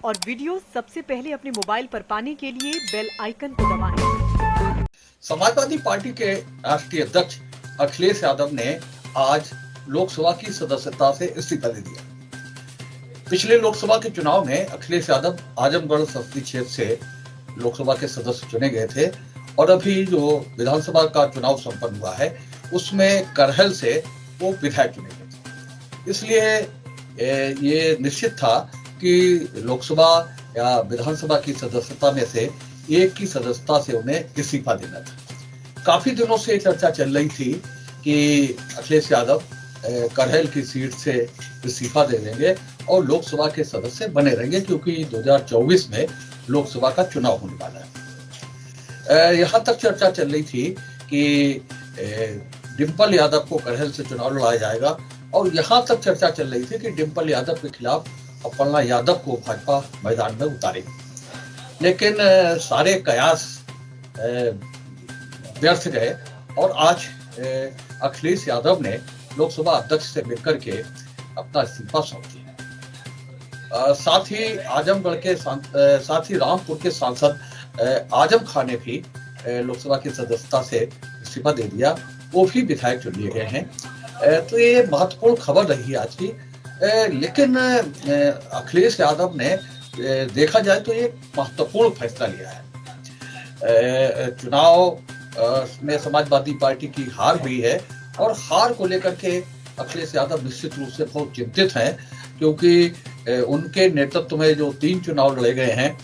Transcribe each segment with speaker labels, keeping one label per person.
Speaker 1: और वीडियो सबसे पहले अपने मोबाइल पर पाने के लिए बेल आइकन को दबाएं।
Speaker 2: समाजवादी पार्टी के राष्ट्रीय अध्यक्ष अखिलेश यादव ने आज लोकसभा की सदस्यता से इस्तीफा दे दिया। पिछले लोकसभा के चुनाव में अखिलेश यादव आजमगढ़ संसदीय क्षेत्र से लोकसभा के सदस्य चुने गए थे और अभी जो विधानसभा का चुनाव संपन्न हुआ है उसमें करहल से वो विधायक चुने गए थे। इसलिए ये निश्चित था कि लोकसभा या विधानसभा की सदस्यता में से एक की सदस्यता से उन्हें इस्तीफा देना था। काफी दिनों से चर्चा चल रही थी कि अखिलेश यादव करहल की सीट से इस्तीफा दे देंगे और लोकसभा के सदस्य बने रहेंगे, क्योंकि 2024 में लोकसभा का चुनाव होने वाला है। यहाँ तक चर्चा चल रही थी कि डिम्पल यादव को करहल से चुनाव लड़ाया जाएगा और यहाँ तक चर्चा चल रही थी कि डिम्पल यादव के खिलाफ अपर्णा यादव को भाजपा मैदान में उतारेगी। लेकिन सारे कयास व्यर्थ गए और आज अखिलेश यादव ने लोकसभा अध्यक्ष से मिलकर के अपना इस्तीफा सौंप दिया। साथ ही आजमगढ़ के साथ ही रामपुर के सांसद आजम खान ने भी लोकसभा की सदस्यता से इस्तीफा दे दिया, वो भी विधायक चुन लिए गए हैं। तो ये महत्वपूर्ण खबर रही आज की। लेकिन अखिलेश यादव ने देखा जाए तो एक महत्वपूर्ण फैसला लिया है। चुनाव में समाजवादी पार्टी की हार हुई है और हार को लेकर के अखिलेश यादव निश्चित रूप से बहुत चिंतित हैं, क्योंकि उनके नेतृत्व में जो 3 चुनाव लड़े गए हैं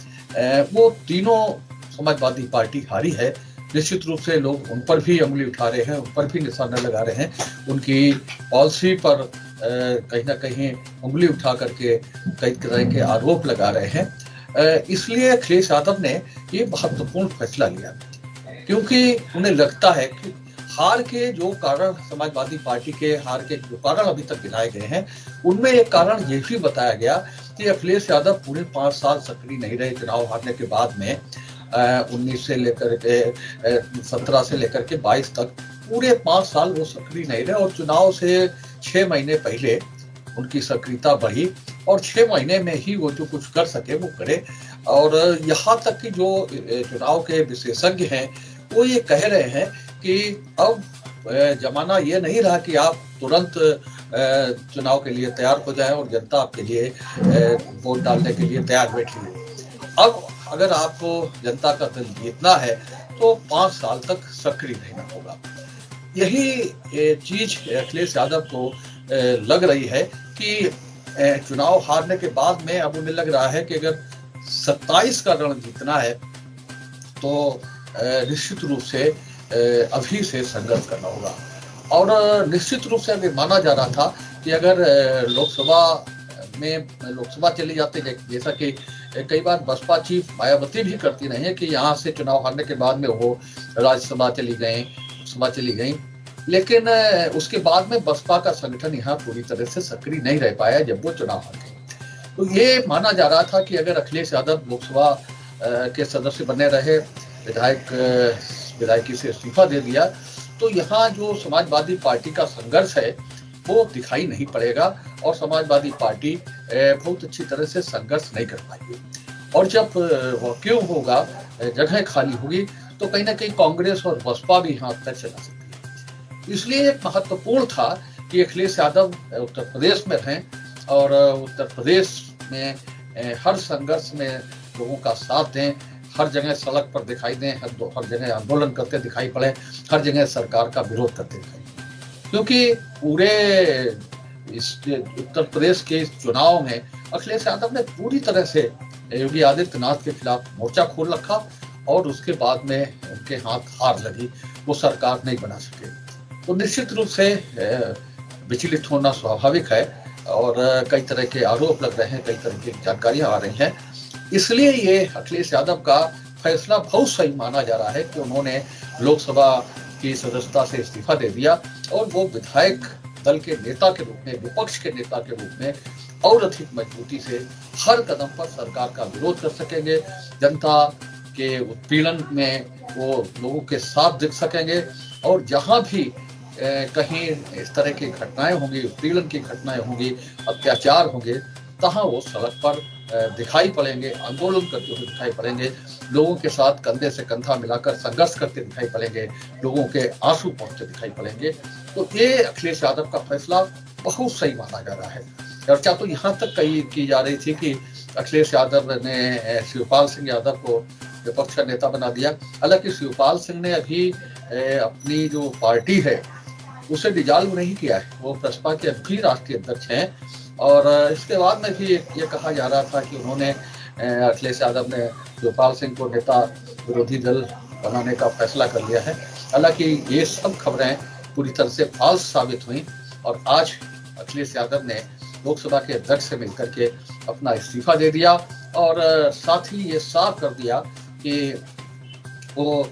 Speaker 2: वो तीनों समाजवादी पार्टी हारी है। निश्चित रूप से लोग उन पर भी उंगली उठा रहे हैं, उन पर भी निशाना लगा रहे हैं, उनकी पॉलिसी पर कहीं ना कहीं उंगली उठा करके कई तरह के आरोप लगा रहे हैं। इसलिए अखिलेश यादव ने ये महत्वपूर्ण फैसला लिया, क्योंकि उन्हें लगता है कि हार के जो कारण समाजवादी पार्टी के हार के जो कारण अभी तक गिनाए गए हैं उनमें एक कारण ये भी बताया गया कि अखिलेश यादव पूरे 5 साल सक्रिय नहीं रहे। चुनाव हारने के बाद में 19 से लेकर के 17 से लेकर के 22 तक पूरे 5 साल वो सक्रिय नहीं रहे और चुनाव से 6 महीने पहले उनकी सक्रियता बढ़ी और 6 महीने में ही वो जो कुछ कर सके वो करे। और यहाँ तक कि जो चुनाव के विशेषज्ञ हैं वो ये कह रहे हैं कि अब जमाना ये नहीं रहा कि आप तुरंत चुनाव के लिए तैयार हो जाएं और जनता आपके लिए वोट डालने के लिए तैयार बैठी है। अब अगर आपको जनता का दिल जीतना है तो 5 साल तक सक्रिय रहना होगा। यही चीज अखिलेश यादव को लग रही है कि चुनाव हारने के बाद में अब उन्हें लग रहा है कि अगर 27 का रण जीतना है तो निश्चित रूप से अभी से संघर्ष करना होगा। और निश्चित रूप से अभी माना जा रहा था कि अगर लोकसभा चली जाते, जैसा कि कई बार बसपा चीफ मायावती भी करती रही है कि यहाँ से चुनाव हारने के बाद में वो राज्यसभा चली गई, लोकसभा चली गई, लेकिन उसके बाद में बसपा का संगठन यहाँ पूरी तरह से सक्रिय नहीं रह पाया जब वो चुनाव हार गए। तो ये माना जा रहा था कि अगर अखिलेश यादव लोकसभा के सदस्य बने रहे, विधायकी से इस्तीफा दे दिया, तो यहाँ जो समाजवादी पार्टी का संघर्ष है वो दिखाई नहीं पड़ेगा और समाजवादी पार्टी बहुत अच्छी तरह से संघर्ष नहीं कर पाएगी। और जब वैक्यूम होगा, जगह खाली होगी, तो कहीं ना कहीं कांग्रेस और बसपा भी यहाँ तक चला सकती है। इसलिए एक महत्वपूर्ण था कि अखिलेश यादव उत्तर प्रदेश में रहें और उत्तर प्रदेश में हर संघर्ष में लोगों का साथ दें, हर जगह सड़क पर दिखाई दें, हर जगह आंदोलन करते दिखाई पड़े, हर जगह सरकार का विरोध करते दिखाई पड़े। क्योंकि पूरे इस उत्तर प्रदेश के इस चुनाव में अखिलेश यादव ने पूरी तरह से योगी आदित्यनाथ के खिलाफ मोर्चा खोल रखा और उसके बाद में उनके हाथ हार लगी, वो सरकार नहीं बना सके। तो निश्चित रूप से विचलित होना स्वाभाविक है और कई तरह के आरोप लग रहे हैं, कई तरह की जानकारियां आ रही हैं। इसलिए ये अखिलेश यादव का फैसला बहुत सही माना जा रहा है कि उन्होंने लोकसभा की सदस्यता से इस्तीफा दे दिया और वो विधायक दल के नेता के रूप में, विपक्ष के नेता के रूप में और अधिक मजबूती से हर कदम पर सरकार का विरोध कर सकेंगे। जनता के उत्पीड़न में वो लोगों के साथ दिख सकेंगे और जहां भी कहीं इस तरह की घटनाएं होंगी, उत्पीड़न की घटनाएं होंगी, अत्याचार होंगे, तहां वो सड़क पर दिखाई पड़ेंगे, आंदोलन करते हुए दिखाई पड़ेंगे, लोगों के साथ कंधे से कंधा मिलाकर संघर्ष करते दिखाई पड़ेंगे, लोगों के आंसू पहुंचते दिखाई पड़ेंगे। तो ये अखिलेश यादव का फैसला बहुत सही माना जा रहा है। चर्चा तो यहाँ तक की जा रही थी कि अखिलेश यादव ने शिवपाल सिंह यादव को विपक्ष का नेता बना दिया। हालांकि शिवपाल सिंह ने अभी अपनी जो पार्टी है उसे डिजॉल्व नहीं किया है, वो प्रसपा के अभी राष्ट्रीय अध्यक्ष हैं। और इसके बाद में भी ये कहा जा रहा था कि उन्होंने अखिलेश यादव ने शिवपाल सिंह को नेता विरोधी दल बनाने का फैसला कर लिया है। हालांकि ये सब खबरें पूरी तरह से फाल्स साबित हुई और आज अखिलेश यादव ने लोकसभा के अध्यक्ष से मिलकर के अपना इस्तीफा दे दिया और साथ ही ये साफ कर दिया कि वो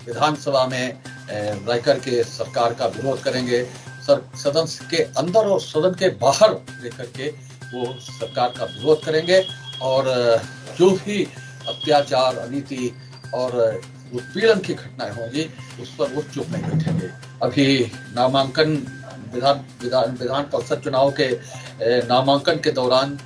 Speaker 2: विधानसभा में रहकर के सरकार का विरोध करेंगे, सदन के अंदर और सदन के बाहर लेकर के वो सरकार का विरोध करेंगे और जो भी अत्याचार, अनीति और उत्पीड़न की घटनाएं होंगी उस पर वो चुप नहीं बैठेंगे। अभी नामांकन विधान परिषद चुनाव के नामांकन के दौरान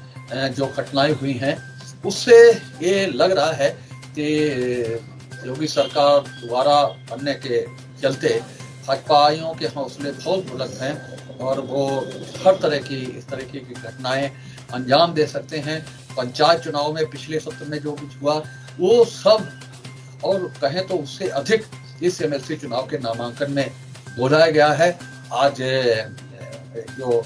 Speaker 2: जो घटनाएं हुई हैं उससे ये लग रहा है कि योगी सरकार दोबारा बनने के चलते भाजपाइयों के हौसले बहुत बुलंद हैं और वो हर तरह की इस तरह की घटनाएं अंजाम दे सकते हैं। पंचायत चुनाव में पिछले सत्र में जो कुछ हुआ वो सब और कहें तो उससे अधिक इस एमएलसी चुनाव के नामांकन में बोलाया गया है। आज जो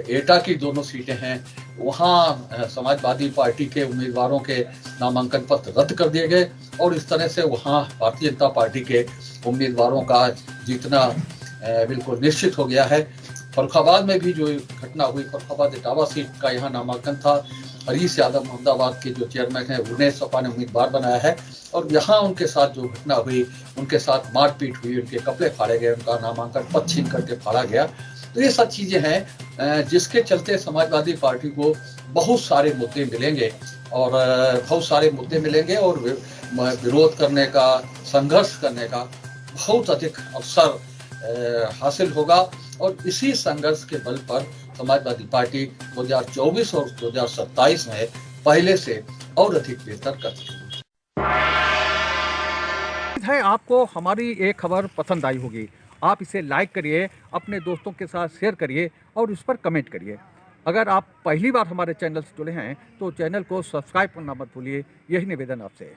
Speaker 2: एटा की दोनों सीटें हैं वहाँ समाजवादी पार्टी के उम्मीदवारों के नामांकन पत्र रद्द कर दिए गए और इस तरह से वहाँ भारतीय जनता पार्टी के उम्मीदवारों का जीतना बिल्कुल निश्चित हो गया है। फर्रुखाबाद में भी जो घटना हुई, फर्रुखाबाद इटावा सीट का यहाँ नामांकन था, हरीश यादव अहमदाबाद के जो चेयरमैन हैं उन्हें सपा ने उम्मीदवार बनाया है और यहाँ उनके साथ जो घटना हुई, उनके साथ मारपीट हुई, उनके कपड़े फाड़े गए, उनका नामांकन पत्र छीन करके फाड़ा गया। तो ये सब चीजें हैं जिसके चलते समाजवादी पार्टी को बहुत सारे मुद्दे मिलेंगे और विरोध करने का, संघर्ष करने का बहुत अधिक अवसर हासिल होगा और इसी संघर्ष के बल पर समाजवादी पार्टी 2024 और 2027 में पहले से और अधिक बेहतर कर सकेगी।
Speaker 3: है आपको हमारी एक खबर पसंद आई होगी, आप इसे लाइक करिए, अपने दोस्तों के साथ शेयर करिए और उस पर कमेंट करिए। अगर आप पहली बार हमारे चैनल से जुड़े हैं तो चैनल को सब्सक्राइब करना मत भूलिए, यही निवेदन आपसे है।